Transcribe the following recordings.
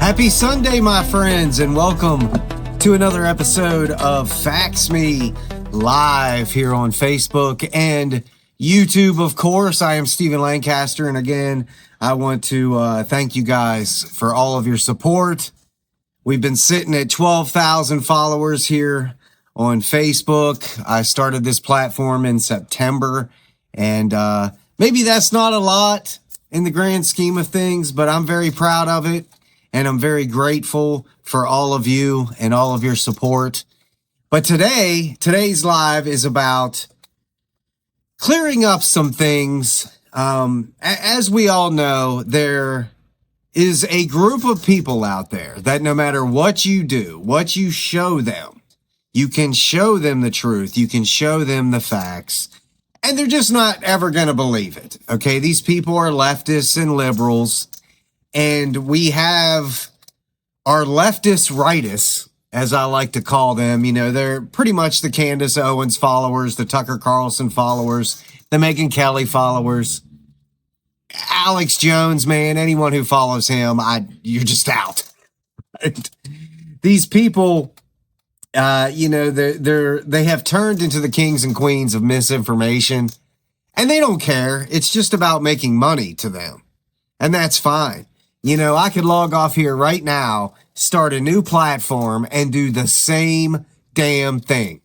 Happy Sunday, my friends, and welcome to another episode of Fax Me live here on Facebook and YouTube, of course. I am Stephen Lancaster, and again, I want to thank you guys for all of your support. We've been sitting at 12,000 followers here on Facebook. I started this platform in September, and maybe that's not a lot in the grand scheme of things, but I'm very proud of it. And I'm very grateful for all of you and all of your support. But today's live is about clearing up some things. As we all know, there is a group of people out there that no matter what you do, what you show them, you can show them the truth, you can show them the facts, and they're just not ever going to believe it. Okay, these people are leftists and liberals. And we have our leftist rightists, as I like to call them. You know, they're pretty much the Candace Owens followers, the Tucker Carlson followers, the Megyn Kelly followers, Alex Jones, man, anyone who follows him, you're just out. These people, they have turned into the kings and queens of misinformation, and they don't care. It's just about making money to them, and that's fine. You know, I could log off here right now, start a new platform, and do the same damn thing.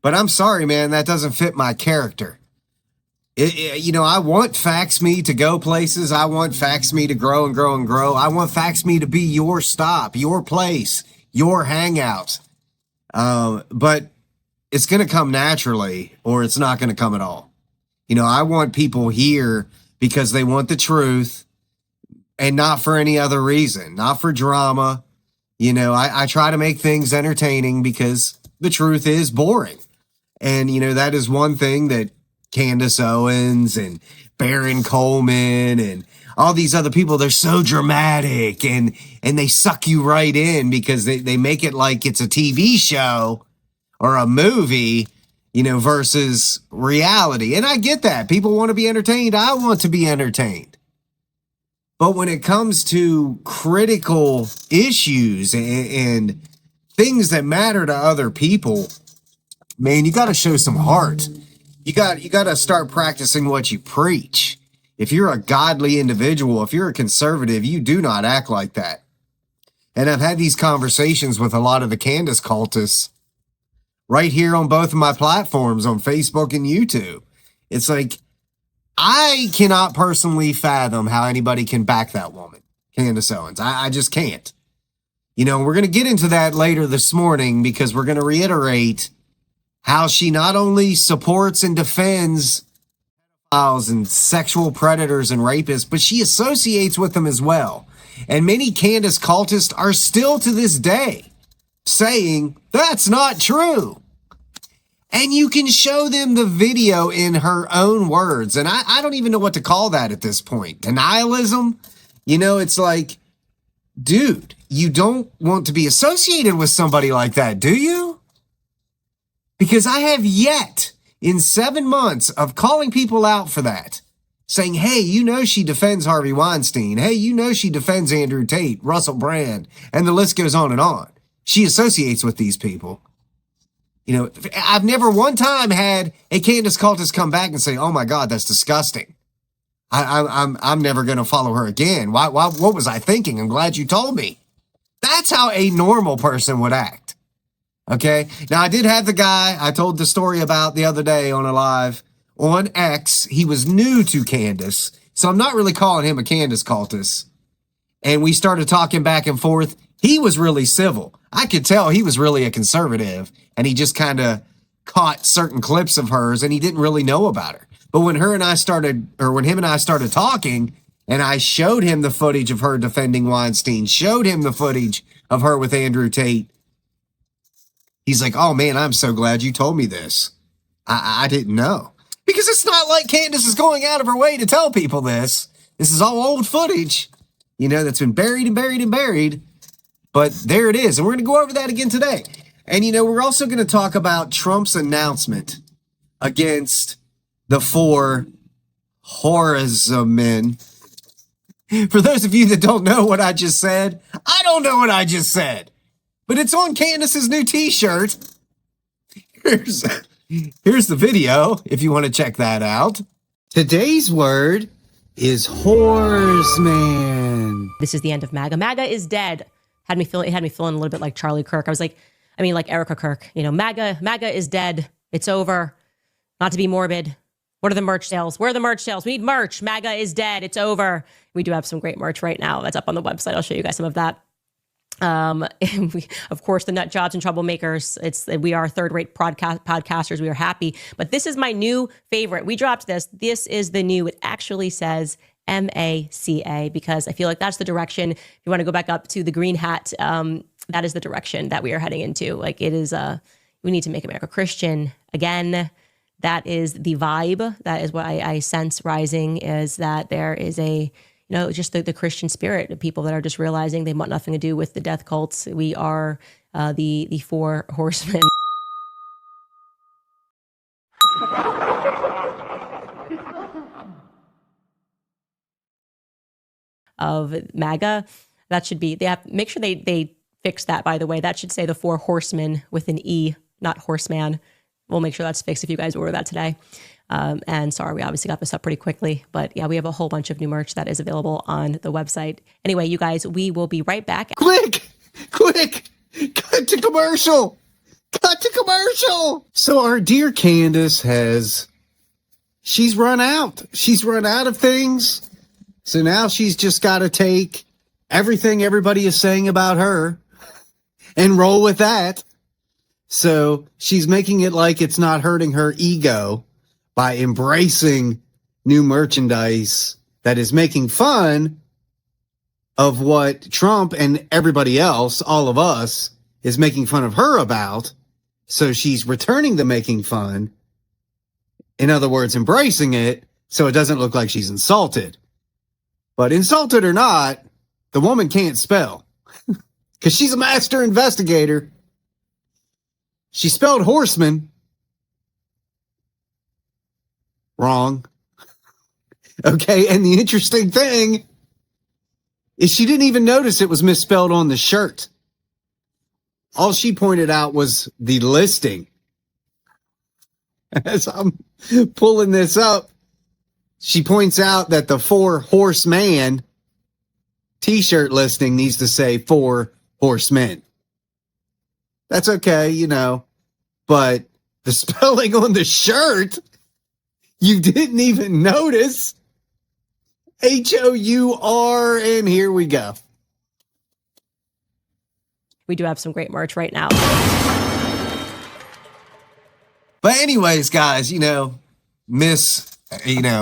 But I'm sorry, man, that doesn't fit my character. I want Fax Me to go places. I want Fax Me to grow and grow and grow. I want Fax Me to be your stop, your place, your hangout. But it's going to come naturally, or it's not going to come at all. You know, I want people here because they want the truth. And not for any other reason, not for drama. You know, I try to make things entertaining because the truth is boring. And, you know, that is one thing that Candace Owens and Baron Coleman and all these other people, they're so dramatic and they suck you right in because they make it like it's a TV show or a movie, you know, versus reality. And I get that. People want to be entertained. I want to be entertained. But when it comes to critical issues and things that matter to other people, man, you got to show some heart. You got to start practicing what you preach. If you're a godly individual, if you're a conservative, you do not act like that. And I've had these conversations with a lot of the Candace cultists right here on both of my platforms on Facebook and YouTube. It's like, I cannot personally fathom how anybody can back that woman, Candace Owens. I just can't. You know, we're going to get into that later this morning because we're going to reiterate how she not only supports and defends pedophiles and sexual predators and rapists, but she associates with them as well. And many Candace cultists are still to this day saying that's not true. And you can show them the video in her own words. And I don't even know what to call that at this point. Denialism? You know, it's like, dude, you don't want to be associated with somebody like that, do you? Because I have yet, in 7 months of calling people out for that, saying, hey, you know she defends Harvey Weinstein. Hey, you know she defends Andrew Tate, Russell Brand, and the list goes on and on. She associates with these people. You know, I've never one time had a Candace cultist come back and say, "Oh my God, that's disgusting. I'm never going to follow her again. Why? What was I thinking? I'm glad you told me." That's how a normal person would act. Okay. Now I did have the guy I told the story about the other day on a live on X. He was new to Candace, so I'm not really calling him a Candace cultist. And we started talking back and forth. He was really civil. I could tell he was really a conservative, and he just kind of caught certain clips of hers, and he didn't really know about her. But when him and I started talking, and I showed him the footage of her defending Weinstein, showed him the footage of her with Andrew Tate, he's like, "Oh man, I'm so glad you told me this. I didn't know." Because it's not like Candace is going out of her way to tell people this. This is all old footage, you know, that's been buried and buried and buried. But there it is. And we're going to go over that again today. And, you know, we're also going to talk about Trump's announcement against the 4 HOURSEMEN For those of you that don't know what I just said, I don't know what I just said. But it's on Candace's new t-shirt. Here's the video if you want to check that out. Today's word is horseman. This is the end of MAGA. MAGA is dead. It had me feeling a little bit like Charlie Kirk. like Erica Kirk. MAGA is dead. It's over. Not to be morbid. What are the merch sales? Where are the merch sales? We need merch. MAGA is dead. It's over. We do have some great merch right now. That's up on the website. I'll show you guys some of that. And of course, the nut jobs and troublemakers. We are third-rate podcasters. We are happy. But this is my new favorite. We dropped this. This is the new. It actually says MACA because I feel like that's the direction. If you want to go back up to the green hat, that is the direction that we are heading into. Like it is, we need to make America Christian again. That is the vibe. That is what I sense rising, is that there is just the Christian spirit of people that are just realizing they want nothing to do with the death cults. We are the four horsemen of MAGA. That should be, make sure they fix that, by the way. That should say the four horsemen with an E, not horseman. We'll make sure that's fixed if you guys order that today. And sorry, we obviously got this up pretty quickly, but yeah, we have a whole bunch of new merch that is available on the website. Anyway, you guys, we will be right back. Quick, cut to commercial. So our dear Candace she's run out. She's run out of things. So now she's just got to take everything everybody is saying about her and roll with that. So she's making it like it's not hurting her ego by embracing new merchandise that is making fun of what Trump and everybody else, all of us, is making fun of her about. So she's returning the making fun. In other words, embracing it so it doesn't look like she's insulted. But insulted or not, the woman can't spell because she's a master investigator. She spelled horseman wrong. Okay, and the interesting thing is she didn't even notice it was misspelled on the shirt. All she pointed out was the listing. As I'm pulling this up, she points out that the four horseman t-shirt listing needs to say four horsemen. That's okay, but the spelling on the shirt, you didn't even notice. HOUR, and here we go. We do have some great merch right now. But anyways, guys, Miss,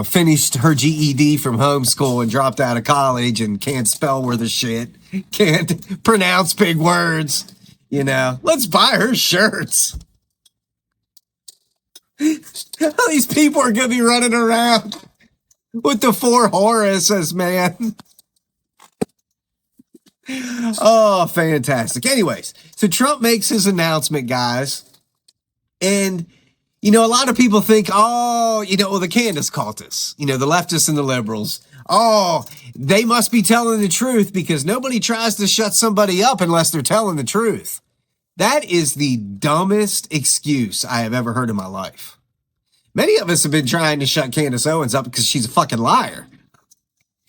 finished her GED from homeschool and dropped out of college and can't spell worth a shit, can't pronounce big words. Let's buy her shirts. All these people are going to be running around with the four Horaces, man. Oh, fantastic. Anyways, so Trump makes his announcement, guys. And, a lot of people think, the Candace cultists, the leftists and the liberals, they must be telling the truth because nobody tries to shut somebody up unless they're telling the truth. That is the dumbest excuse I have ever heard in my life. Many of us have been trying to shut Candace Owens up because she's a fucking liar.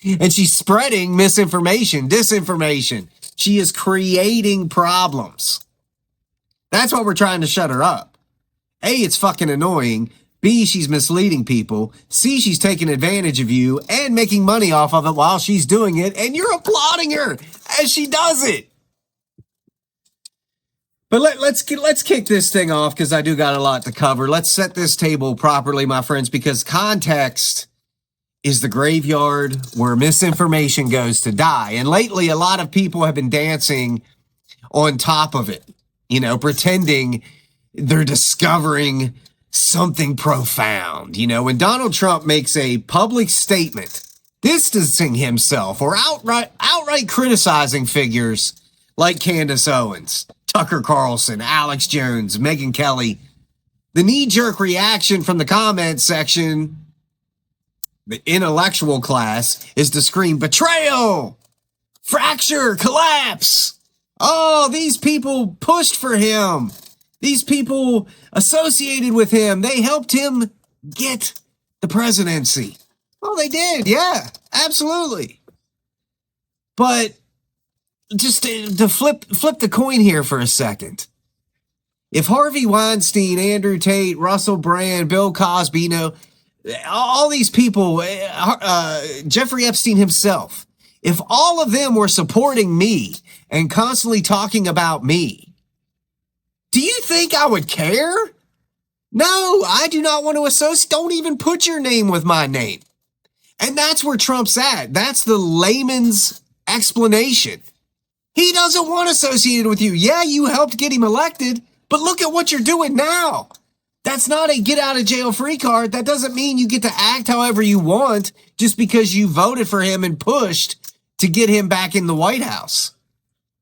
And she's spreading misinformation, disinformation. She is creating problems. That's why we're trying to shut her up. A, it's fucking annoying. B, she's misleading people. C, she's taking advantage of you and making money off of it while she's doing it. And you're applauding her as she does it. But let's kick this thing off because I do got a lot to cover. Let's set this table properly, my friends, because context is the graveyard where misinformation goes to die. And lately, a lot of people have been dancing on top of it, pretending they're discovering something profound. When Donald Trump makes a public statement distancing himself or outright criticizing figures like Candace Owens, Tucker Carlson, Alex Jones, Megyn Kelly, the knee-jerk reaction from the comments section the intellectual class is to scream betrayal, fracture, collapse. Oh, these people pushed for him. These people associated with him. They helped him get the presidency. Oh, they did. Yeah, absolutely. But just to flip the coin here for a second. If Harvey Weinstein, Andrew Tate, Russell Brand, Bill Cosby, all these people, Jeffrey Epstein himself, if all of them were supporting me and constantly talking about me, do you think I would care? No, I do not want to associate. Don't even put your name with my name. And that's where Trump's at. That's the layman's explanation. He doesn't want associated with you. Yeah, you helped get him elected, but look at what you're doing now. That's not a get out of jail free card. That doesn't mean you get to act however you want just because you voted for him and pushed to get him back in the White House.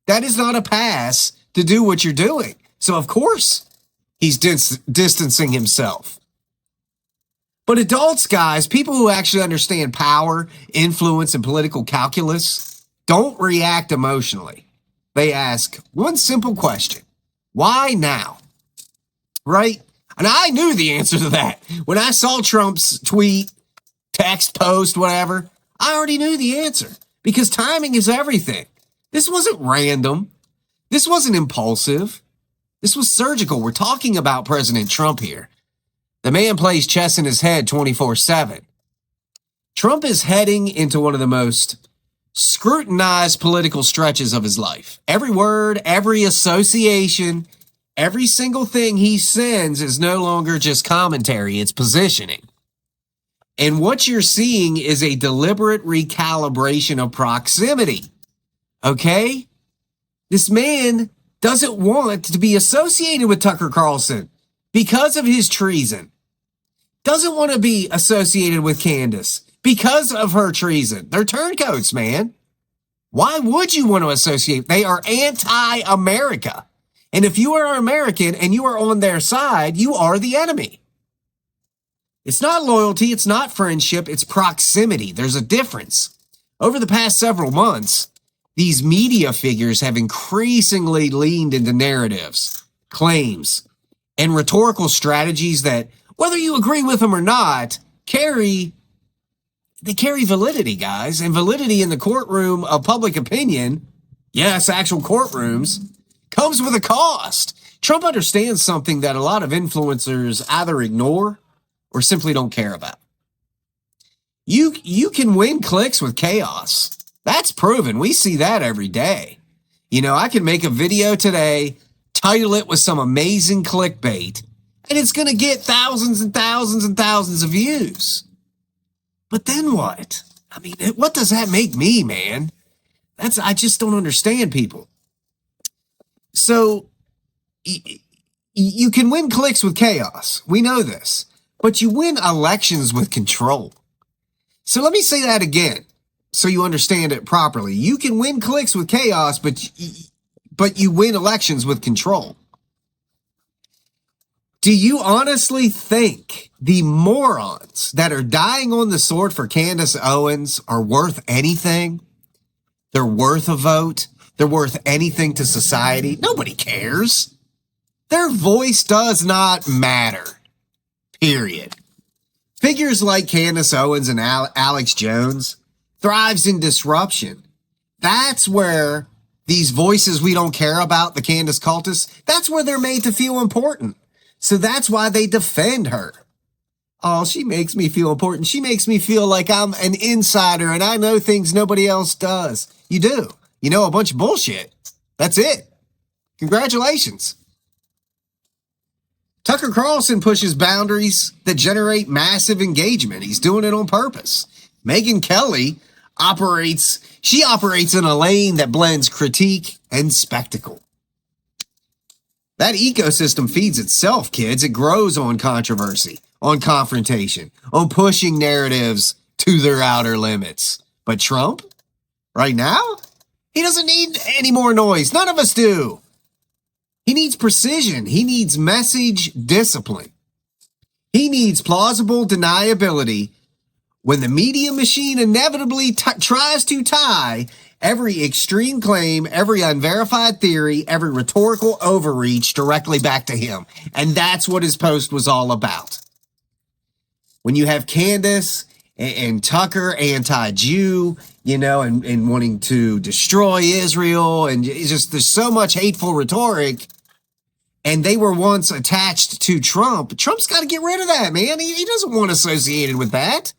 That is not a pass to do what you're doing. So of course he's distancing himself. But adults, guys, people who actually understand power, influence, and political calculus don't react emotionally. They ask one simple question. Why now? Right? And I knew the answer to that. When I saw Trump's tweet, text, post, whatever, I already knew the answer because timing is everything. This wasn't random. This wasn't impulsive. This was surgical. We're talking about President Trump here. The man plays chess in his head 24/7. Trump is heading into one of the most scrutinized political stretches of his life. Every word, every association, every single thing he sends is no longer just commentary, it's positioning. And what you're seeing is a deliberate recalibration of proximity. Okay? This man doesn't want to be associated with Tucker Carlson because of his treason. Doesn't want to be associated with Candace because of her treason. They're turncoats, man. Why would you want to associate? They are anti-America. And if you are American and you are on their side, you are the enemy. It's not loyalty, it's not friendship, it's proximity. There's a difference. Over the past several months, these media figures have increasingly leaned into narratives, claims, and rhetorical strategies that, whether you agree with them or not, carry validity, guys. And validity in the courtroom of public opinion, yes, actual courtrooms, comes with a cost. Trump understands something that a lot of influencers either ignore or simply don't care about. You can win clicks with chaos. That's proven. We see that every day. You know, I can make a video today, title it with some amazing clickbait, and it's going to get thousands and thousands and thousands of views. But then what? I mean, what does that make me, man? I just don't understand people. So you can win clicks with chaos. We know this. But you win elections with control. So let me say that again so you understand it properly. You can win clicks with chaos, but you win elections with control. Do you honestly think the morons that are dying on the sword for Candace Owens are worth anything? They're worth a vote? They're worth anything to society? Nobody cares. Their voice does not matter. Period. Figures like Candace Owens and Alex Jones thrives in disruption. That's where these voices we don't care about, the Candace cultists, that's where they're made to feel important. So that's why they defend her. Oh, she makes me feel important. She makes me feel like I'm an insider and I know things nobody else does. You do. You know a bunch of bullshit. That's it. Congratulations. Tucker Carlson pushes boundaries that generate massive engagement. He's doing it on purpose. Megyn Kelly operates in a lane that blends critique and spectacle. That ecosystem feeds itself, kids. It grows on controversy, on confrontation, on pushing narratives to their outer limits. But Trump, right now, he doesn't need any more noise. None of us do. He needs precision. He needs message discipline. He needs plausible deniability when the media machine inevitably tries to tie every extreme claim, every unverified theory, every rhetorical overreach directly back to him. And that's what his post was all about. When you have Candace and Tucker anti-Jew, and wanting to destroy Israel, and it's just there's so much hateful rhetoric, and they were once attached to Trump. Trump's got to get rid of that, man. He doesn't want associated with that.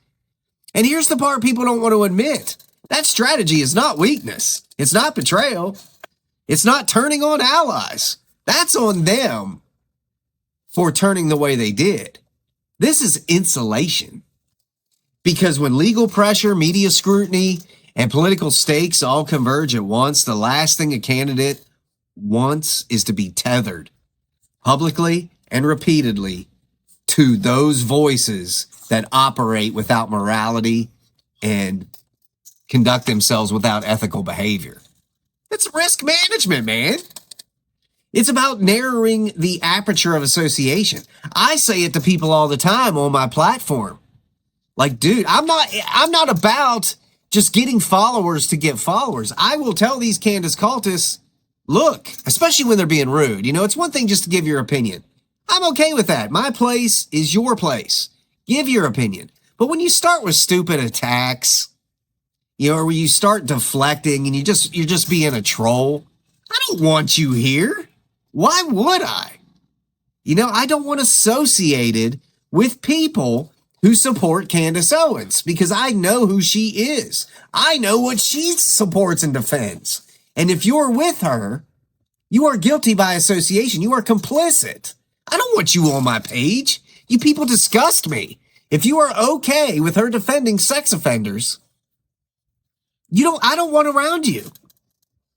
And here's the part people don't want to admit. That strategy is not weakness. It's not betrayal. It's not turning on allies. That's on them for turning the way they did. This is insulation. Because when legal pressure, media scrutiny, and political stakes all converge at once, the last thing a candidate wants is to be tethered publicly and repeatedly to those voices that operate without morality and conduct themselves without ethical behavior. It's risk management, man. It's about narrowing the aperture of association. I say it to people all the time on my platform. Like, dude, I'm not about just getting followers to get followers. I will tell these Candace cultists, look, especially when they're being rude, it's one thing just to give your opinion. I'm okay with that. My place is your place. Give your opinion. But when you start with stupid attacks, or when you start deflecting and you're just being a troll, I don't want you here. Why would I? I don't want associated with people who support Candace Owens because I know who she is. I know what she supports and defends. And if you're with her, you are guilty by association. You are complicit. I don't want you on my page. You people disgust me. If you are okay with her defending sex offenders, I don't want around you.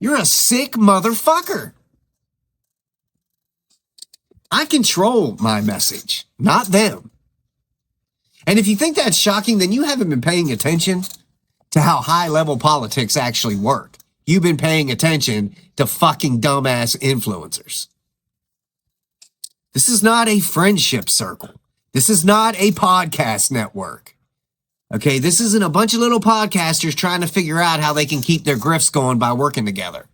You're a sick motherfucker. I control my message, not them. And if you think that's shocking, then you haven't been paying attention to how high-level politics actually work. You've been paying attention to fucking dumbass influencers. This is not a friendship circle. This is not a podcast network. Okay, this isn't a bunch of little podcasters trying to figure out how they can keep their grifts going by working together.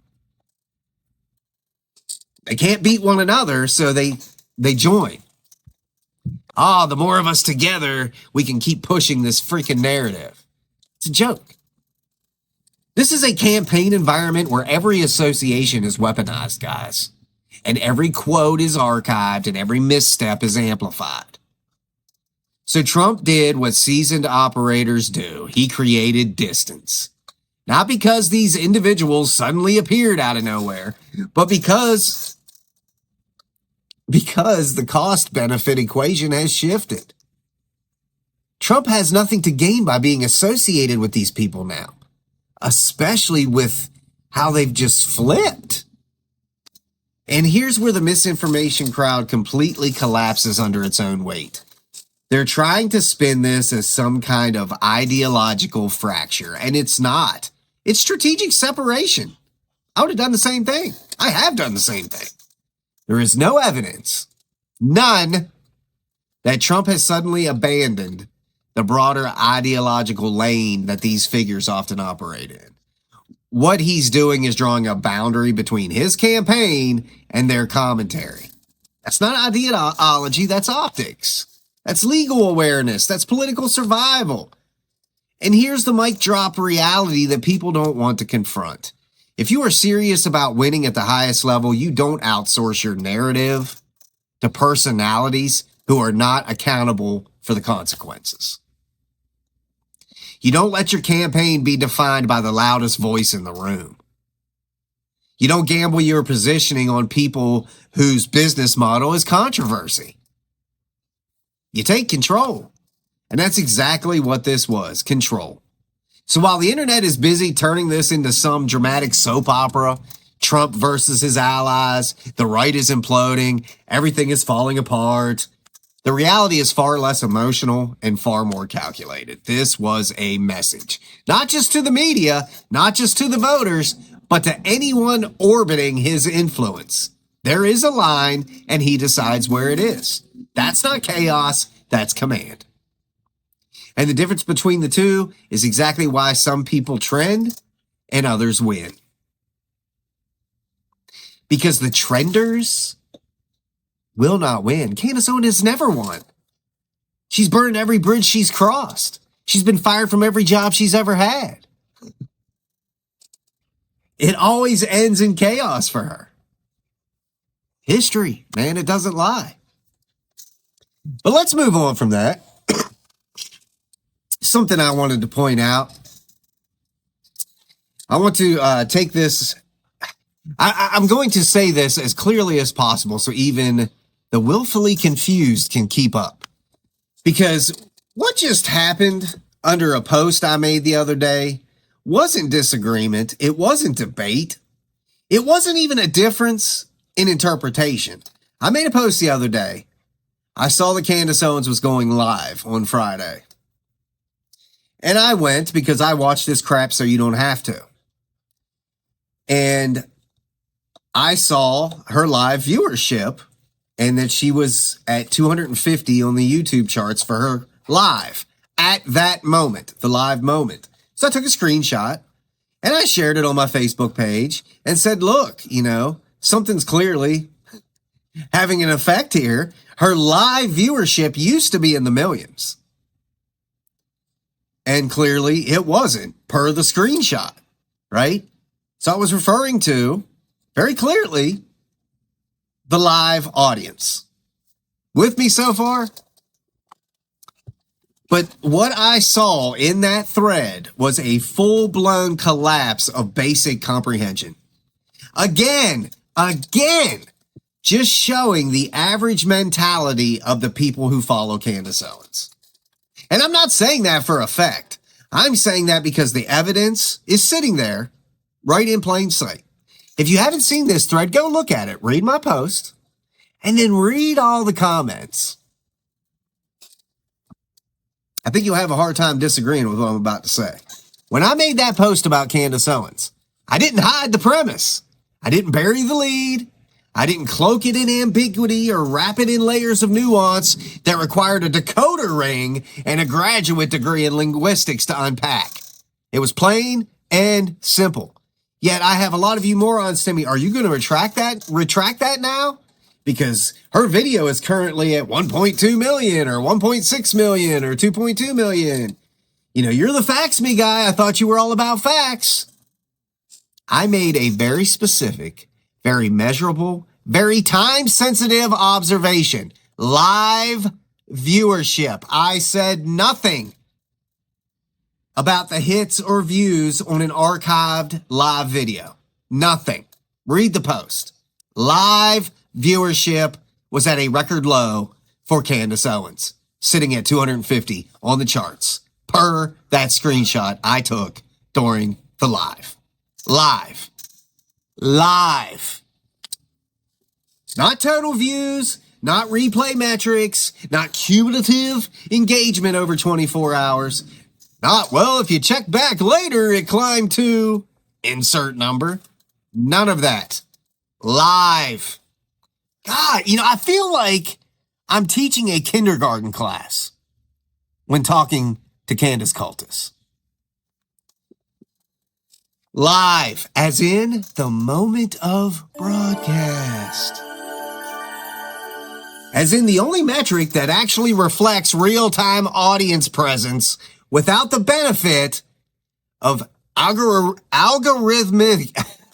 They can't beat one another, so they join. The more of us together, we can keep pushing this freaking narrative. It's a joke. This is a campaign environment where every association is weaponized, guys. And every quote is archived and every misstep is amplified. So Trump did what seasoned operators do. He created distance. Not because these individuals suddenly appeared out of nowhere, but because the cost-benefit equation has shifted. Trump has nothing to gain by being associated with these people now, especially with how they've just flipped. And here's where the misinformation crowd completely collapses under its own weight. They're trying to spin this as some kind of ideological fracture, and it's not. It's strategic separation. I would have done the same thing. I have done the same thing. There is no evidence, none, that Trump has suddenly abandoned the broader ideological lane that these figures often operate in. What he's doing is drawing a boundary between his campaign and their commentary. That's not ideology, that's optics. That's legal awareness. That's political survival. And here's the mic drop reality that people don't want to confront. If you are serious about winning at the highest level, you don't outsource your narrative to personalities who are not accountable for the consequences. You don't let your campaign be defined by the loudest voice in the room. You don't gamble your positioning on people whose business model is controversy. You take control. And that's exactly what this was, control. So while the internet is busy turning this into some dramatic soap opera, Trump versus his allies, the right is imploding, everything is falling apart, the reality is far less emotional and far more calculated. This was a message, not just to the media, not just to the voters, but to anyone orbiting his influence. There is a line and he decides where it is. That's not chaos, that's command. And the difference between the two is exactly why some people trend and others win. Because the trenders will not win. Candace Owens has never won. She's burned every bridge she's crossed. She's been fired from every job she's ever had. It always ends in chaos for her. History, man, it doesn't lie. But let's move on from that. Something I wanted to point out. I want to take this. I'm going to say this as clearly as possible so even the willfully confused can keep up. Because what just happened under a post I made the other day wasn't disagreement. It wasn't debate. It wasn't even a difference in interpretation. I made a post the other day. I saw that Candace Owens was going live on Friday. And I went because I watch this crap so you don't have to. And I saw her live viewership and that she was at 250 on the YouTube charts for her live at that moment, the live moment. So I took a screenshot and I shared it on my Facebook page and said, look, something's clearly having an effect here. Her live viewership used to be in the millions. And clearly it wasn't per the screenshot, right? So I was referring to very clearly the live audience. With me so far? But what I saw in that thread was a full-blown collapse of basic comprehension. Again, just showing the average mentality of the people who follow Candace Owens. And I'm not saying that for effect. I'm saying that because the evidence is sitting there right in plain sight. If you haven't seen this thread, go look at it. Read my post and then read all the comments. I think you'll have a hard time disagreeing with what I'm about to say. When I made that post about Candace Owens, I didn't hide the premise. I didn't bury the lead. I didn't cloak it in ambiguity or wrap it in layers of nuance that required a decoder ring and a graduate degree in linguistics to unpack. It was plain and simple. Yet I have a lot of you morons tell me, are you going to retract that now? Because her video is currently at 1.2 million or 1.6 million or 2.2 million. You're the facts me guy. I thought you were all about facts. I made a very specific, very measurable, very time-sensitive observation. Live viewership. I said nothing about the hits or views on an archived live video. Nothing. Read the post. Live viewership was at a record low for Candace Owens, sitting at 250 on the charts, per that screenshot I took during the live. Live. Not total views, not replay metrics, not cumulative engagement over 24 hours. Not, well, if you check back later, it climbed to insert number. None of that. Live. God, I feel like I'm teaching a kindergarten class when talking to Candace cultists. Live, as in the moment of broadcast. As in the only metric that actually reflects real-time audience presence without the benefit of algorithmic,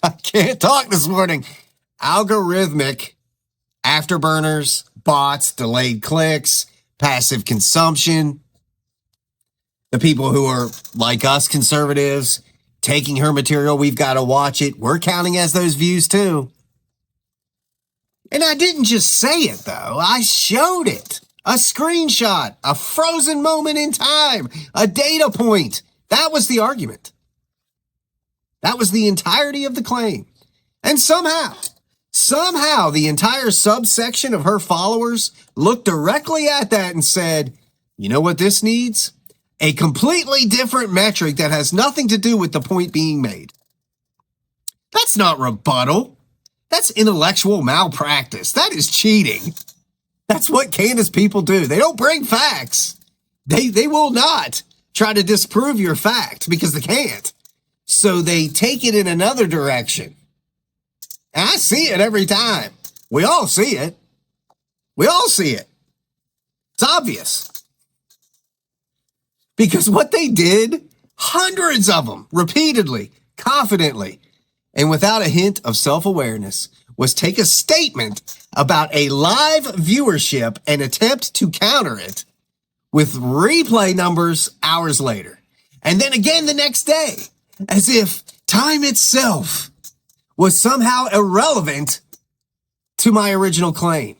I can't talk this morning, algorithmic afterburners, bots, delayed clicks, passive consumption. The people who are like us conservatives, taking her material, we've got to watch it. We're counting as those views too. And I didn't just say it though. I showed it. A screenshot, a frozen moment in time, a data point. That was the argument. That was the entirety of the claim. And somehow the entire subsection of her followers looked directly at that and said, you know what this needs? A completely different metric that has nothing to do with the point being made. That's not rebuttal. That's intellectual malpractice. That is cheating. That's what Candace people do. They don't bring facts. They will not try to disprove your fact because they can't. So they take it in another direction. And I see it every time. We all see it. We all see it. It's obvious. Because what they did, hundreds of them, repeatedly, confidently, and without a hint of self-awareness, was take a statement about a live viewership and attempt to counter it with replay numbers hours later. And then again the next day, as if time itself was somehow irrelevant to my original claim.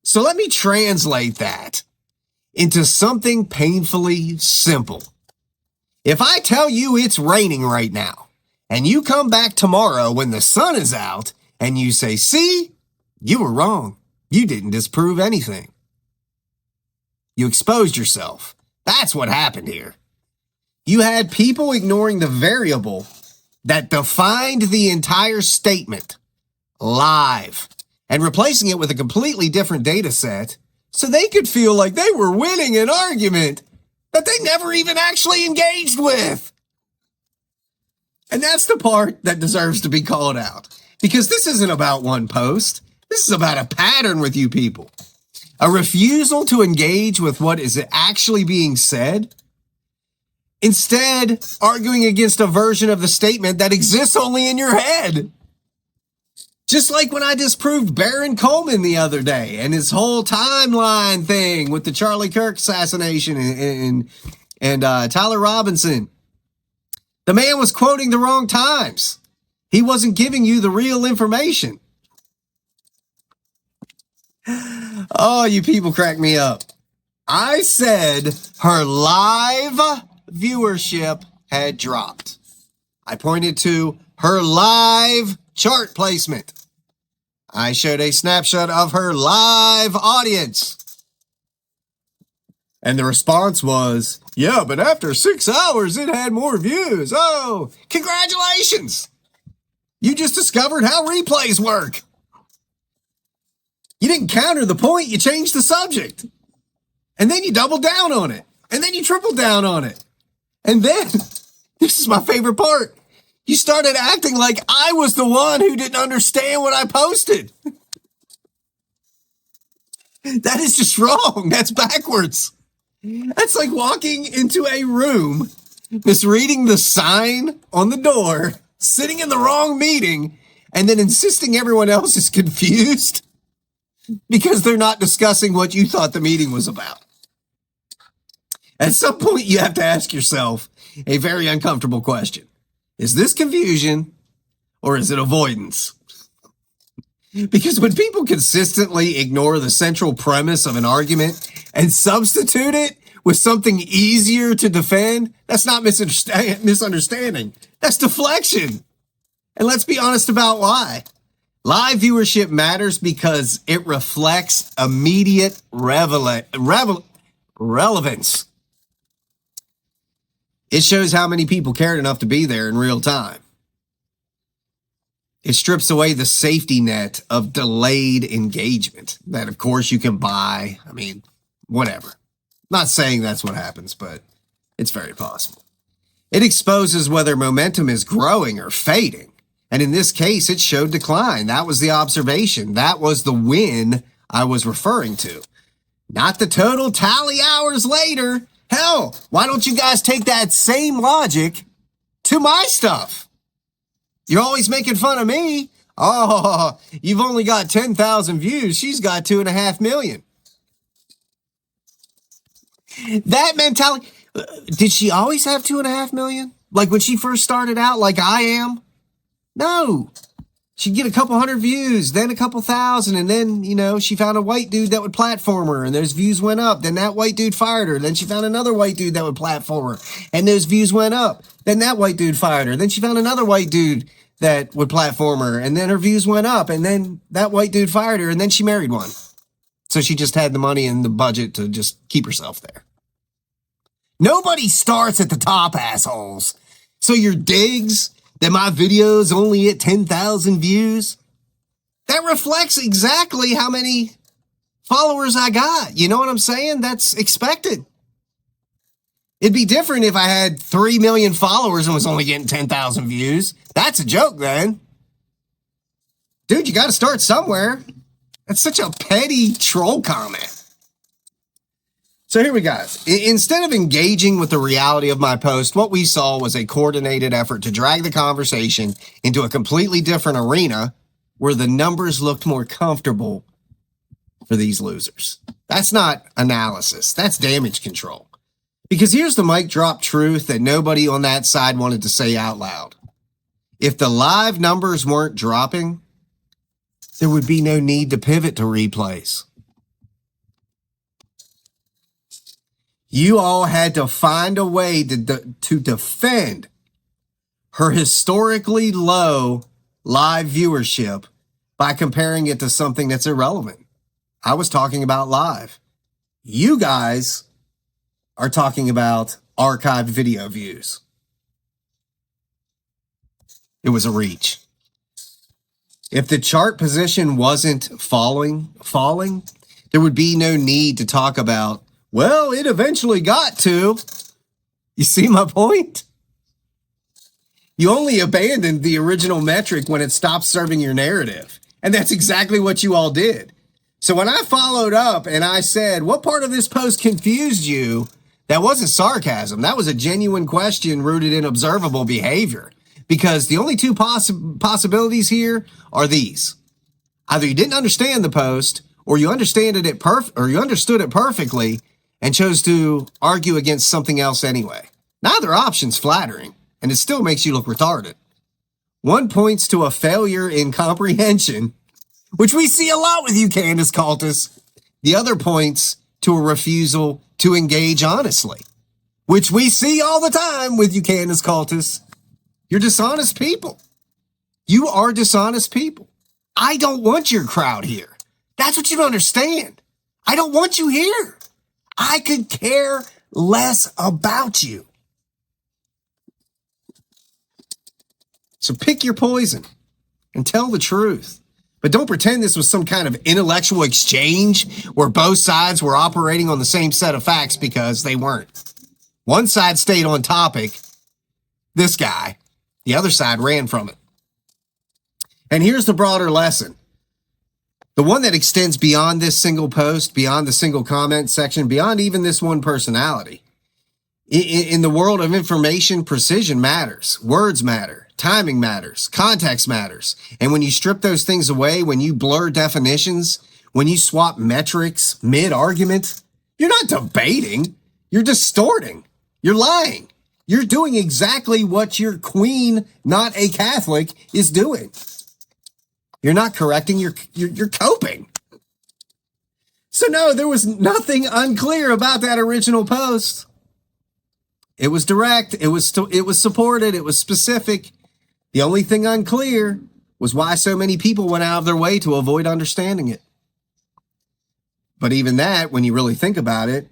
So let me translate that into something painfully simple. If I tell you it's raining right now, and you come back tomorrow when the sun is out, and you say, see, you were wrong. You didn't disprove anything. You exposed yourself. That's what happened here. You had people ignoring the variable that defined the entire statement live and replacing it with a completely different data set so they could feel like they were winning an argument that they never even actually engaged with. And that's the part that deserves to be called out, because this isn't about one post. This is about a pattern with you people. A refusal to engage with what is actually being said. Instead, arguing against a version of the statement that exists only in your head. Just like when I disproved Baron Coleman the other day and his whole timeline thing with the Charlie Kirk assassination and Tyler Robinson. The man was quoting the wrong times. He wasn't giving you the real information. Oh, you people crack me up. I said her live viewership had dropped. I pointed to her live chart placement. I showed a snapshot of her live audience. And the response was, yeah, but after 6 hours, it had more views. Oh, congratulations. You just discovered how replays work. You didn't counter the point, you changed the subject. And then you doubled down on it. And then you tripled down on it. And then, this is my favorite part, you started acting like I was the one who didn't understand what I posted. That is just wrong. That's backwards. That's like walking into a room, misreading the sign on the door, sitting in the wrong meeting, and then insisting everyone else is confused because they're not discussing what you thought the meeting was about. At some point, you have to ask yourself a very uncomfortable question. Is this confusion or is it avoidance? Because when people consistently ignore the central premise of an argument and substitute it with something easier to defend, that's not misunderstanding. That's deflection. And let's be honest about why. Live viewership matters because it reflects immediate relevance. It shows how many people cared enough to be there in real time. It strips away the safety net of delayed engagement that, of course, you can buy. I mean, whatever. Not saying that's what happens, but it's very possible. It exposes whether momentum is growing or fading. And in this case, it showed decline. That was the observation. That was the win I was referring to. Not the total tally hours later. Hell, why don't you guys take that same logic to my stuff? You're always making fun of me. Oh, you've only got 10,000 views. She's got 2.5 million. That mentality. Did she always have 2.5 million? Like when she first started out, like I am? No. She'd get a couple hundred views, then a couple thousand, and then, she found a white dude that would platform her, and those views went up. Then that white dude fired her. Then she found another white dude that would platform her, and those views went up. Then that white dude fired her. Then she found another white dude that would platform her, and then her views went up, and then that white dude fired her, and then she married one. So she just had the money and the budget to just keep herself there. Nobody starts at the top, assholes. So your digs that my video's only at 10,000 views, that reflects exactly how many followers I got. You know what I'm saying? That's expected. It'd be different if I had 3 million followers and was only getting 10,000 views. That's a joke, then. Dude, you got to start somewhere. That's such a petty troll comment. So here we go. Instead of engaging with the reality of my post, what we saw was a coordinated effort to drag the conversation into a completely different arena where the numbers looked more comfortable for these losers. That's not analysis. That's damage control. Because here's the mic drop truth that nobody on that side wanted to say out loud. If the live numbers weren't dropping, there would be no need to pivot to replays. You all had to find a way to defend her historically low live viewership by comparing it to something that's irrelevant. I was talking about live. You guys are talking about archived video views. It was a reach. If the chart position wasn't falling, there would be no need to talk about, well, it eventually got to. You see my point? You only abandoned the original metric when it stopped serving your narrative. And that's exactly what you all did. So when I followed up and I said, what part of this post confused you? That wasn't sarcasm. That was a genuine question rooted in observable behavior. Because the only two possibilities here are these. Either you didn't understand the post, or you understood it perfectly and chose to argue against something else anyway. Neither option's flattering, and it still makes you look retarded. One points to a failure in comprehension, which we see a lot with you, Candace cultists. The other points to a refusal to engage honestly, which we see all the time with you, Candace cultists. You're dishonest people. You are dishonest people. I don't want your crowd here. That's what you don't understand. I don't want you here. I could care less about you. So pick your poison and tell the truth. But don't pretend this was some kind of intellectual exchange where both sides were operating on the same set of facts, because they weren't. One side stayed on topic, this guy. The other side ran from it. And here's the broader lesson. The one that extends beyond this single post, beyond the single comment section, beyond even this one personality. In the world of information, precision matters. Words matter. Timing matters. Context matters. And when you strip those things away, when you blur definitions, when you swap metrics mid-argument, you're not debating. You're distorting. You're lying. You're doing exactly what your queen, not a Catholic, is doing. You're not correcting, you're coping. So no, there was nothing unclear about that original post. It was direct, it was supported, it was specific. The only thing unclear was why so many people went out of their way to avoid understanding it. But even that, when you really think about it,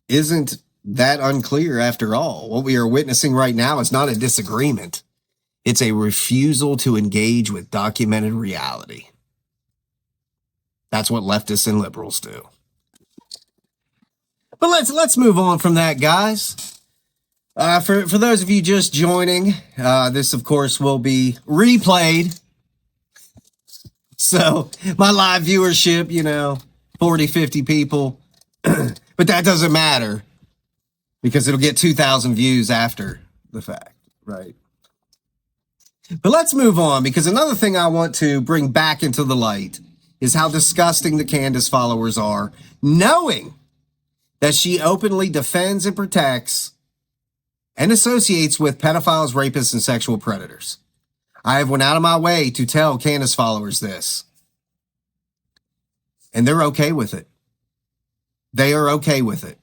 isn't that unclear after all. What we are witnessing right now is not a disagreement. It's a refusal to engage with documented reality. That's what leftists and liberals do. But let's move on from that, guys. For those of you just joining, this of course will be replayed. So my live viewership, 40, 50 people, but that doesn't matter because it'll get 2,000 views after the fact, right? But let's move on, because another thing I want to bring back into the light is how disgusting the Candace followers are, knowing that she openly defends and protects and associates with pedophiles, rapists, and sexual predators. I have went out of my way to tell Candace followers this, and they're okay with it. They are okay with it.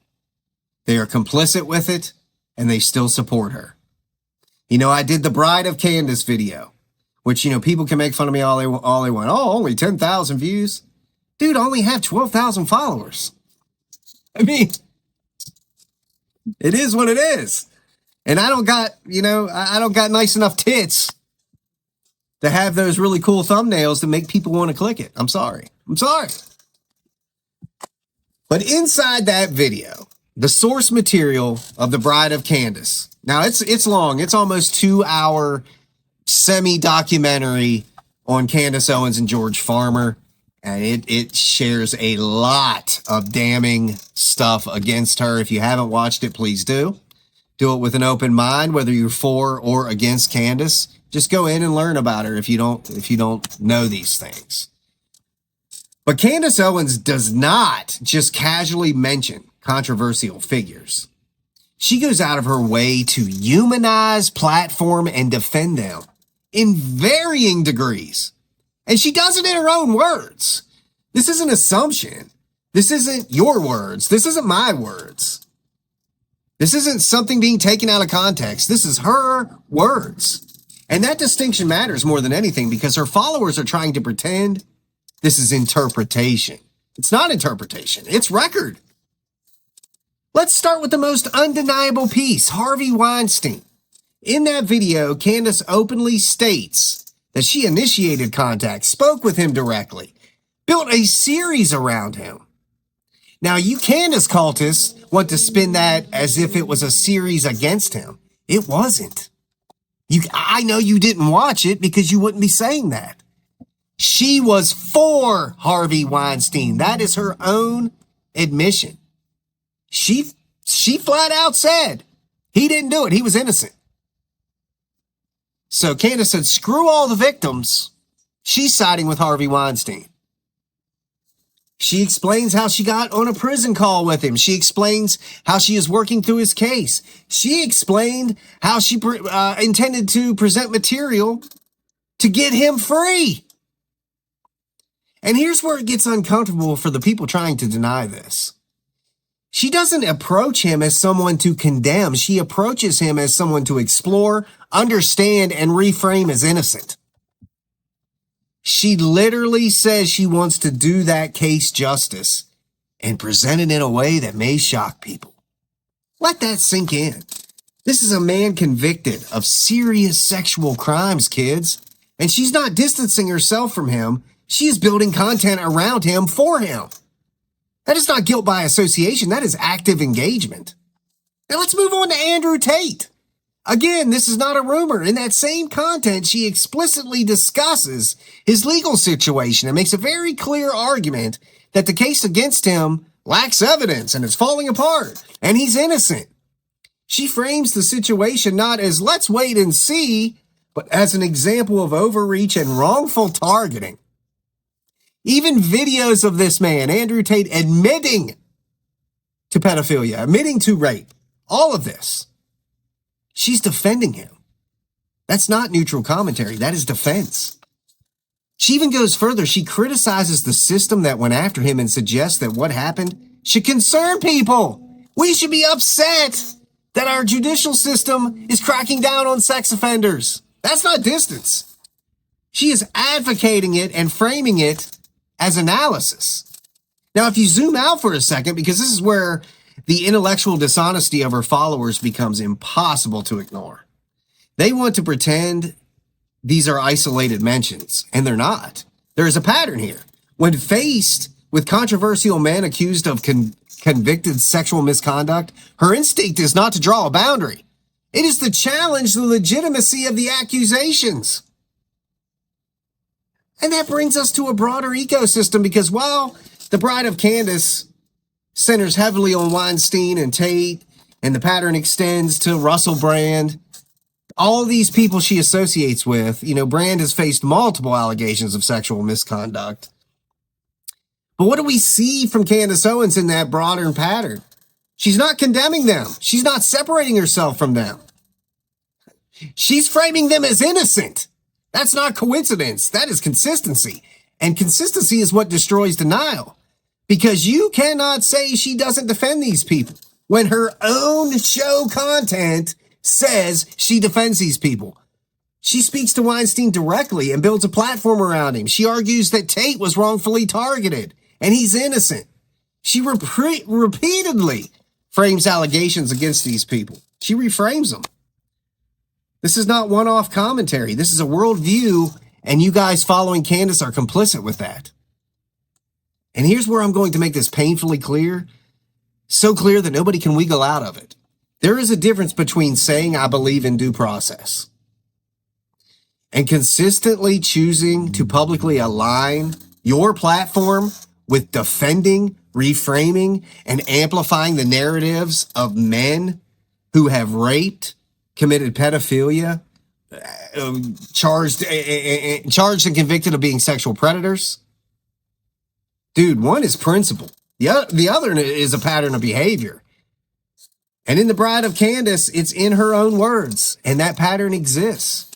They are complicit with it, and they still support her. I did the Bride of Candace video, which, people can make fun of me all they want. Oh, only 10,000 views. Dude, I only have 12,000 followers. I mean, it is what it is. And I don't got, I don't got nice enough tits to have those really cool thumbnails to make people want to click it. I'm sorry. But inside that video, the source material of The Bride of Candace. Now, it's long. It's almost 2-hour semi-documentary on Candace Owens and George Farmer. And it shares a lot of damning stuff against her. If you haven't watched it, please do. Do it with an open mind, whether you're for or against Candace. Just go in and learn about her if you don't know these things. But Candace Owens does not just casually mention controversial figures. She goes out of her way to humanize, platform, and defend them in varying degrees. And she does it in her own words. This isn't assumption. This isn't your words. This isn't my words. This isn't something being taken out of context. This is her words. And that distinction matters more than anything because her followers are trying to pretend this is interpretation. It's not interpretation. It's record. Let's start with the most undeniable piece, Harvey Weinstein. In that video, Candace openly states that she initiated contact, spoke with him directly, built a series around him. Now, you Candace cultists want to spin that as if it was a series against him. It wasn't. I know you didn't watch it because you wouldn't be saying that. She was for Harvey Weinstein. That is her own admission. She flat out said he didn't do it. He was innocent. So Candace said, screw all the victims. She's siding with Harvey Weinstein. She explains how she got on a prison call with him. She explains how she is working through his case. She explained how she intended to present material to get him free. And here's where it gets uncomfortable for the people trying to deny this. She doesn't approach him as someone to condemn. She approaches him as someone to explore, understand, and reframe as innocent. She literally says she wants to do that case justice and present it in a way that may shock people. Let that sink in. This is a man convicted of serious sexual crimes, kids. And she's not distancing herself from him. She is building content around him for him. That is not guilt by association. That is active engagement. Now let's move on to Andrew Tate. Again, this is not a rumor. In that same content, she explicitly discusses his legal situation and makes a very clear argument that the case against him lacks evidence and is falling apart, and he's innocent. She frames the situation not as let's wait and see, but as an example of overreach and wrongful targeting. Even videos of this man, Andrew Tate, admitting to pedophilia, admitting to rape, all of this. She's defending him. That's not neutral commentary. That is defense. She even goes further. She criticizes the system that went after him and suggests that what happened should concern people. We should be upset that our judicial system is cracking down on sex offenders. That's not distance. She is advocating it and framing it as analysis. Now, if you zoom out for a second, because this is where the intellectual dishonesty of her followers becomes impossible to ignore. They want to pretend these are isolated mentions, and they're not. There is a pattern here. When faced with controversial men accused of convicted sexual misconduct, her instinct is not to draw a boundary. It is to challenge the legitimacy of the accusations. And that brings us to a broader ecosystem because while The Bride of Candace centers heavily on Weinstein and Tate, and the pattern extends to Russell Brand, all these people she associates with, Brand has faced multiple allegations of sexual misconduct. But what do we see from Candace Owens in that broader pattern? She's not condemning them. She's not separating herself from them. She's framing them as innocent. That's not coincidence. That is consistency. And consistency is what destroys denial. Because you cannot say she doesn't defend these people when her own show content says she defends these people. She speaks to Weinstein directly and builds a platform around him. She argues that Tate was wrongfully targeted and he's innocent. She repeatedly frames allegations against these people. She reframes them. This is not one-off commentary. This is a worldview, and you guys following Candace are complicit with that. And here's where I'm going to make this painfully clear. So clear that nobody can wiggle out of it. There is a difference between saying I believe in due process and consistently choosing to publicly align your platform with defending, reframing, and amplifying the narratives of men who have raped, committed pedophilia, charged and convicted of being sexual predators. Dude, one is principle. The other is a pattern of behavior. And in The Bride of Candace, it's in her own words, and that pattern exists.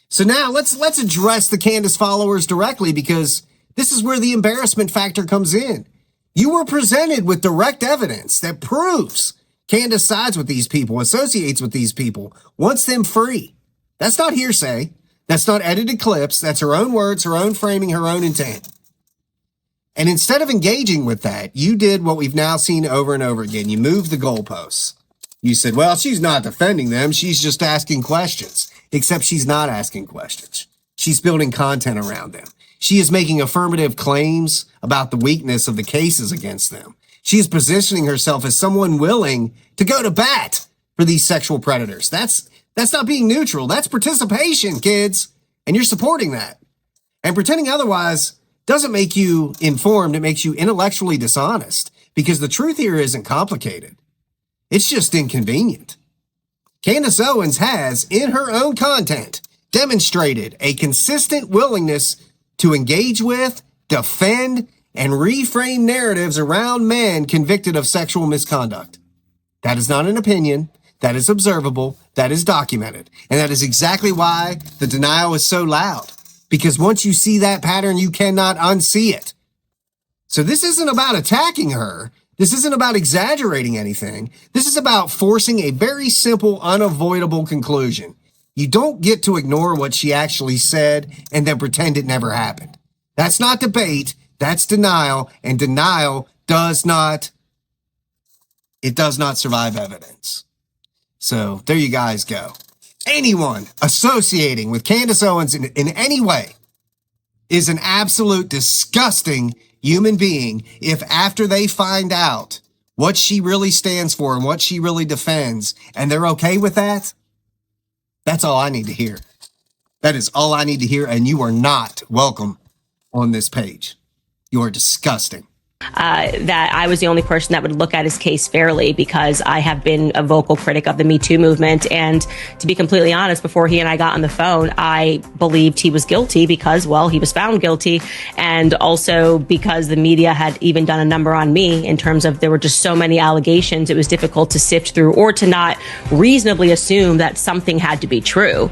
So now let's address the Candace followers directly, because this is where the embarrassment factor comes in. You were presented with direct evidence that proves Candace sides with these people, associates with these people, wants them free. That's not hearsay. That's not edited clips. That's her own words, her own framing, her own intent. And instead of engaging with that, you did what we've now seen over and over again. You moved the goalposts. You said, well, she's not defending them. She's just asking questions. Except she's not asking questions. She's building content around them. She is making affirmative claims about the weakness of the cases against them. She is positioning herself as someone willing to go to bat for these sexual predators. That's not being neutral. That's participation, kids. And you're supporting that. And pretending otherwise doesn't make you informed. It makes you intellectually dishonest, because the truth here isn't complicated. It's just inconvenient. Candace Owens has, in her own content, demonstrated a consistent willingness to engage with, defend, and reframe narratives around men convicted of sexual misconduct. That is not an opinion. That is observable. That is documented. And that is exactly why the denial is so loud. Because once you see that pattern, you cannot unsee it. So this isn't about attacking her. This isn't about exaggerating anything. This is about forcing a very simple, unavoidable conclusion. You don't get to ignore what she actually said and then pretend it never happened. That's not debate. That's denial. And denial does not survive evidence. So there you guys go. Anyone associating with Candace Owens in any way is an absolute disgusting human being if after they find out what she really stands for and what she really defends, and they're okay with that, that's all I need to hear. That is all I need to hear, and you are not welcome on this page. You are disgusting. That I was the only person that would look at his case fairly, because I have been a vocal critic of the Me Too movement. And to be completely honest, before he and I got on the phone, I believed he was guilty because, well, he was found guilty. And also because the media had even done a number on me in terms of there were just so many allegations. It was difficult to sift through or to not reasonably assume that something had to be true.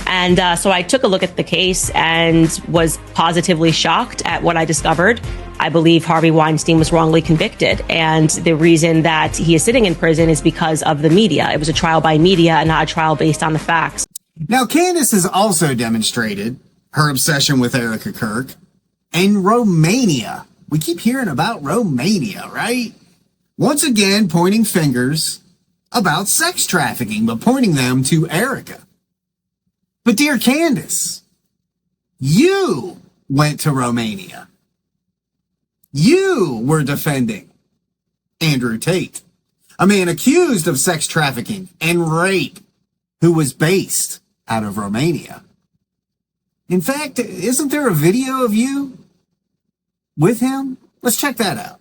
And so I took a look at the case and was positively shocked at what I discovered. I believe Harvey Weinstein was wrongly convicted. And the reason that he is sitting in prison is because of the media. It was a trial by media and not a trial based on the facts. Now, Candace has also demonstrated her obsession with Erica Kirk and Romania. We keep hearing about Romania, right? Once again, pointing fingers about sex trafficking, but pointing them to Erica. But dear Candace, you went to Romania. You were defending Andrew Tate, a man accused of sex trafficking and rape who was based out of Romania. In fact, isn't there a video of you with him? Let's check that out.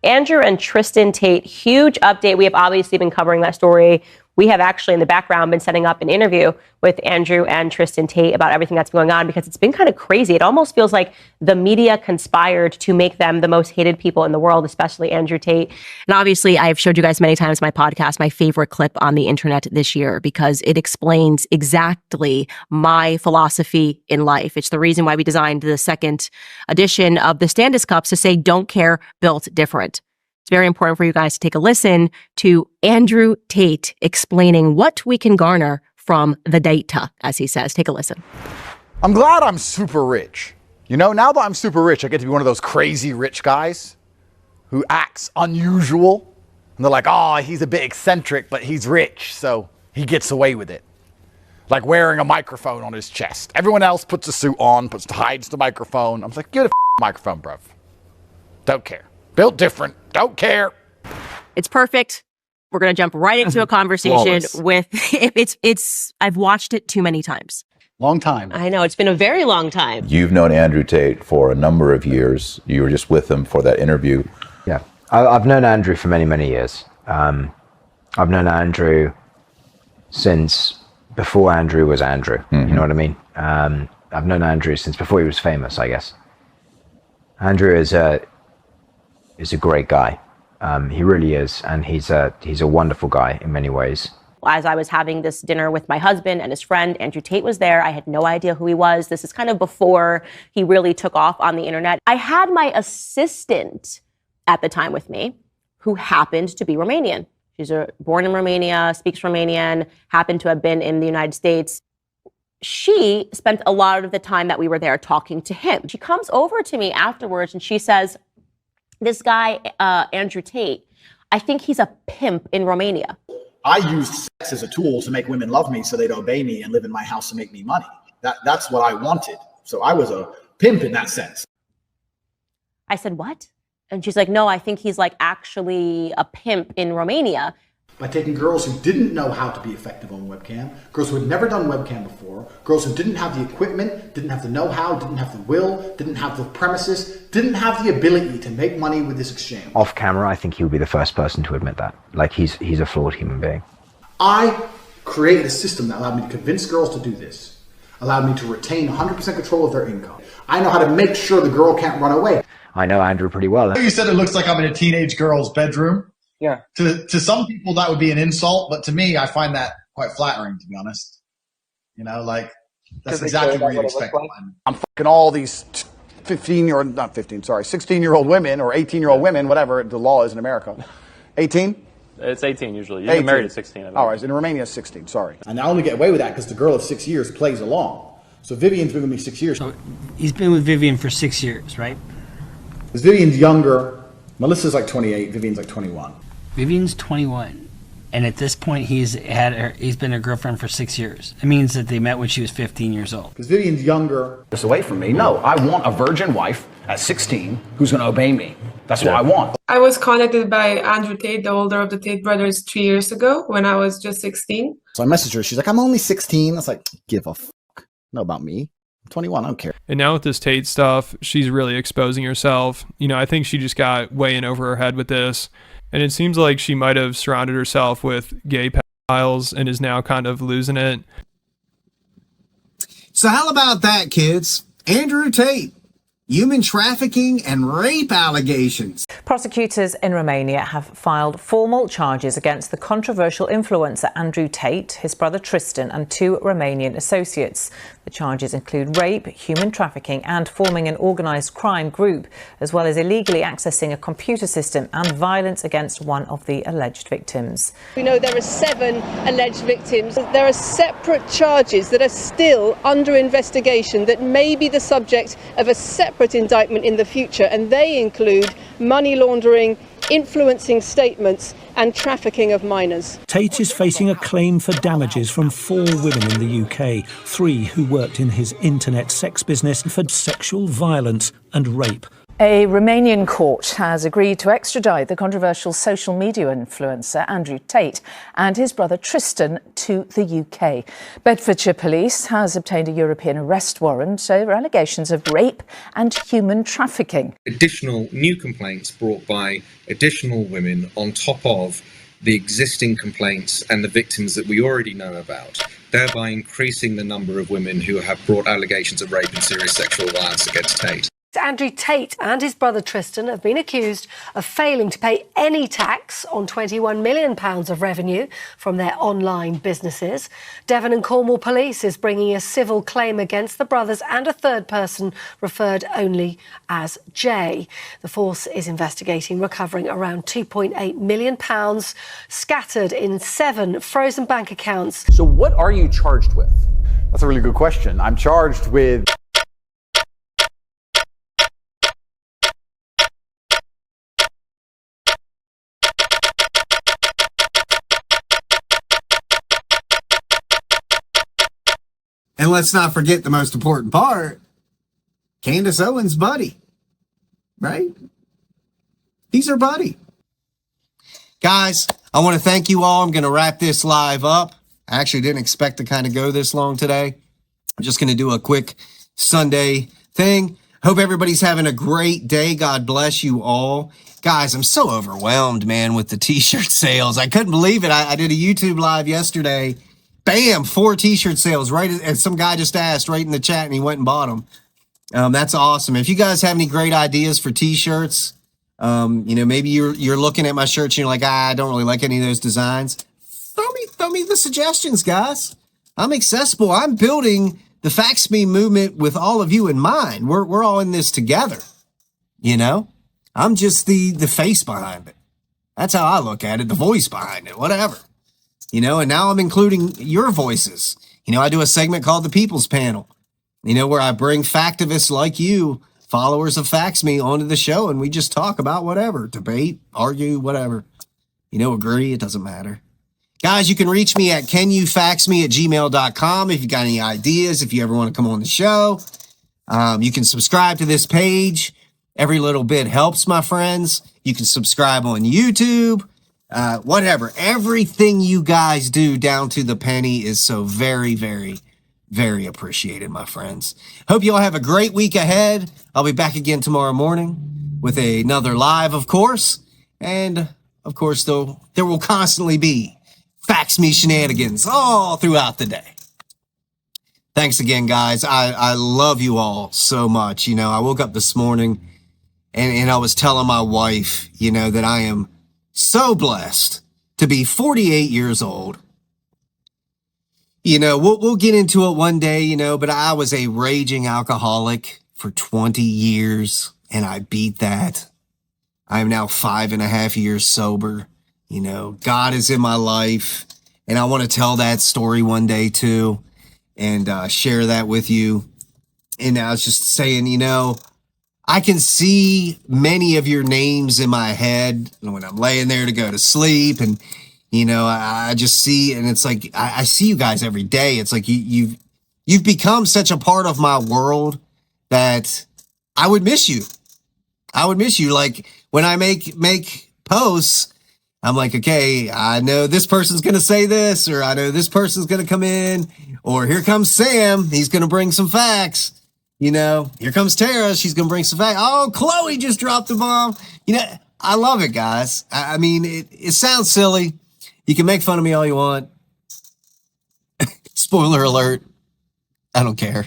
Andrew and Tristan Tate, huge update. We have obviously been covering that story. We have actually in the background been setting up an interview with Andrew and Tristan Tate about everything that's going on, because it's been kind of crazy. It almost feels like the media conspired to make them the most hated people in the world, especially Andrew Tate. And obviously, I've showed you guys many times my podcast, my favorite clip on the internet this year, because it explains exactly my philosophy in life. It's the reason why we designed the second edition of the Standis Cups to say, don't care, built different. It's very important for you guys to take a listen to Andrew Tate explaining what we can garner from the data, as he says. Take a listen. I'm glad I'm super rich. You know, now that I'm super rich, I get to be one of those crazy rich guys who acts unusual. And they're like, oh, he's a bit eccentric, but he's rich, so he gets away with it. Like wearing a microphone on his chest. Everyone else puts a suit on, hides the microphone. I'm like, get a microphone, bruv. Don't care. Built different. Don't care. It's perfect. We're going to jump right into a conversation with I've watched it too many times. Long time. I know, it's been a very long time. You've known Andrew Tate for a number of years. You were just with him for that interview. Yeah, I've known Andrew for many, many years. I've known Andrew since before Andrew was Andrew. Mm-hmm. You know what I mean? I've known Andrew since before he was famous, I guess. Andrew is a great guy. He really is, and he's a wonderful guy in many ways. As I was having this dinner with my husband and his friend, Andrew Tate was there. I had no idea who he was. This is kind of before he really took off on the internet. I had my assistant at the time with me, who happened to be Romanian. She's born in Romania, speaks Romanian, happened to have been in the United States. She spent a lot of the time that we were there talking to him. She comes over to me afterwards and she says, this guy, Andrew Tate, I think he's a pimp in Romania. I used sex as a tool to make women love me so they'd obey me and live in my house and make me money. That's what I wanted. So I was a pimp in that sense. I said, what? And she's like, no, I think he's like actually a pimp in Romania. By taking girls who didn't know how to be effective on webcam, girls who had never done webcam before, girls who didn't have the equipment, didn't have the know-how, didn't have the will, didn't have the premises, didn't have the ability to make money with this exchange. Off camera, I think he would be the first person to admit that. Like, he's a flawed human being. I created a system that allowed me to convince girls to do this, allowed me to retain 100% control of their income. I know how to make sure the girl can't run away. I know Andrew pretty well. You said it looks like I'm in a teenage girl's bedroom. Yeah. To some people that would be an insult, but to me, I find that quite flattering, to be honest. You know, like, that's exactly what you'd expect. Like? I'm fucking all these 16-year-old women or 18-year-old women, whatever the law is in America. 18? It's 18 usually. You get married at 16. I think. All right, in Romania it's 16, sorry. And I only get away with that because the girl of 6 years plays along. So Vivian's been with me 6 years. So he's been with Vivian for 6 years, right? Because Vivian's younger. Melissa's like 28, Vivian's like 21. Vivian's 21, and at this point he's been a girlfriend for 6 years. It means that they met when she was 15 years old. Because Vivian's younger. This away from me. No, I want a virgin wife at 16 who's going to obey me. That's what I want. I was contacted by Andrew Tate, the older of the Tate brothers, 3 years ago when I was just 16. So I messaged her. She's like, I'm only 16. I was like, give a fuck. Know about me. I'm 21. I don't care. And now with this Tate stuff, she's really exposing herself. You know, I think she just got way in over her head with this. And it seems like she might have surrounded herself with gay pedophiles and is now kind of losing it. So how about that, kids? Andrew Tate, human trafficking and rape allegations. Prosecutors in Romania have filed formal charges against the controversial influencer Andrew Tate, his brother Tristan, and 2 Romanian associates. The charges include rape, human trafficking, and forming an organised crime group, as well as illegally accessing a computer system and violence against one of the alleged victims. We know there are 7 alleged victims. There are separate charges that are still under investigation that may be the subject of a separate indictment in the future, and they include money laundering, influencing statements, and trafficking of minors. Tate is facing a claim for damages from 4 women in the UK, 3 who worked in his internet sex business for sexual violence and rape. A Romanian court has agreed to extradite the controversial social media influencer Andrew Tate and his brother Tristan to the UK. Bedfordshire Police has obtained a European arrest warrant over allegations of rape and human trafficking. Additional new complaints brought by additional women on top of the existing complaints and the victims that we already know about, thereby increasing the number of women who have brought allegations of rape and serious sexual violence against Tate. Andrew Tate and his brother Tristan have been accused of failing to pay any tax on £21 million of revenue from their online businesses. Devon and Cornwall Police is bringing a civil claim against the brothers and a third person referred only as Jay. The force is investigating recovering around £2.8 million scattered in 7 frozen bank accounts. So what are you charged with? That's a really good question. I'm charged with And let's not forget the most important part, Candace Owens' buddy, right? He's her buddy. Guys, I want to thank you all. I'm going to wrap this live up. I actually didn't expect to kind of go this long today. I'm just going to do a quick Sunday thing. Hope everybody's having a great day. God bless you all. Guys, I'm so overwhelmed, man, with the t-shirt sales. I couldn't believe it. I did a YouTube live yesterday. Bam, 4 t-shirt sales, right? And some guy just asked right in the chat, and he went and bought them. That's awesome. If you guys have any great ideas for t-shirts, maybe you're looking at my shirts and you're like, I don't really like any of those designs. Throw me the suggestions, guys. I'm accessible. I'm building the Facts Me movement with all of you in mind. We're all in this together. I'm just the face behind it. That's how I look at it, the voice behind it, whatever. And now I'm including your voices. I do a segment called the People's Panel, where I bring factivists like you, followers of Facts Me, onto the show, and we just talk about whatever, debate, argue, whatever. Agree, it doesn't matter. Guys, you can reach me at canyouffaxme@gmail.com if you got any ideas, if you ever want to come on the show. You can subscribe to this page. Every little bit helps, my friends. You can subscribe on YouTube, whatever. Everything you guys do down to the penny is so very, very, very appreciated, my friends. Hope you all have a great week ahead. I'll be back again tomorrow morning with another live, of course. And, of course, though, there will constantly be Facts Me shenanigans all throughout the day. Thanks again, guys. I love you all so much. I woke up this morning and I was telling my wife, that I am so blessed to be 48 years old. We'll get into it one day, but I was a raging alcoholic for 20 years and I beat that. I am now 5.5 years sober. God is in my life and I want to tell that story one day too and share that with you. And I was just saying, I can see many of your names in my head when I'm laying there to go to sleep. And, I just see, and it's like, I see you guys every day. It's like you've become such a part of my world that I would miss you. I would miss you. Like when I make posts, I'm like, okay, I know this person's going to say this, or I know this person's going to come in, or here comes Sam. He's going to bring some facts. Here comes Tara. She's going to bring some facts. Oh, Chloe just dropped the bomb. I love it, guys. I mean, it sounds silly. You can make fun of me all you want. Spoiler alert. I don't care.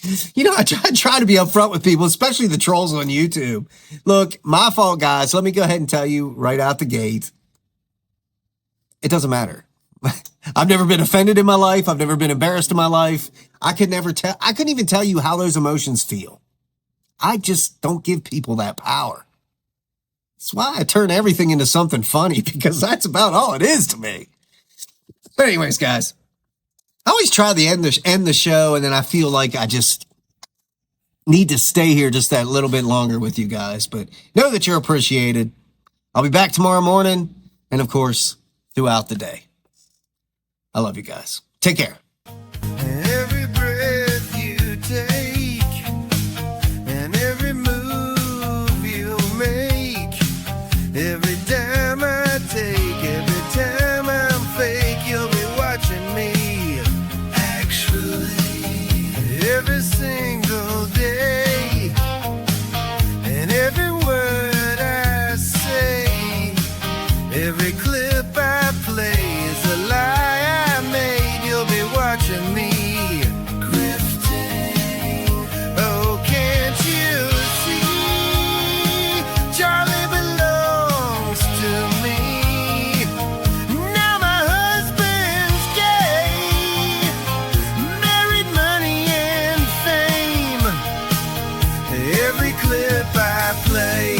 I try to be upfront with people, especially the trolls on YouTube. Look, my fault, guys. Let me go ahead and tell you right out the gate. It doesn't matter. I've never been offended in my life. I've never been embarrassed in my life. I couldn't even tell you how those emotions feel. I just don't give people that power. That's why I turn everything into something funny, because that's about all it is to me. But anyways, guys, I always try to end the show, and then I feel like I just need to stay here just that little bit longer with you guys. But know that you're appreciated. I'll be back tomorrow morning, and of course, throughout the day. I love you guys. Take care. Every breath you take and every move you make, every time I take, every time I'm fake, you'll be watching me. Actually, every single day and every word I say, every clip I play is a lie I made. You'll be watching me. Grifting. Oh, can't you see? Charlie belongs to me. Now my husband's gay, married, money and fame. Every clip I play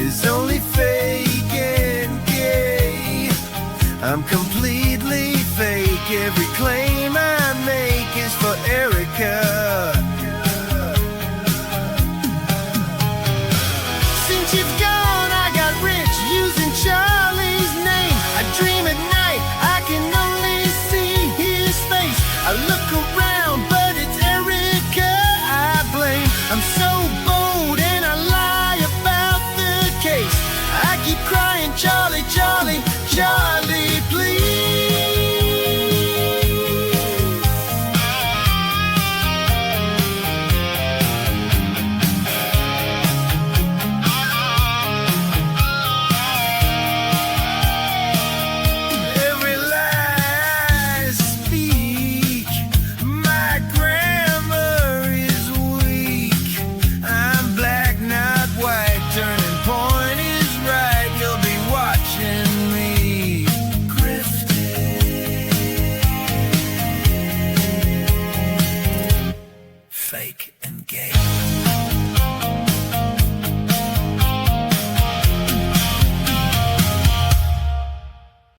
is only fake and gay. I'm completely fake. Every claim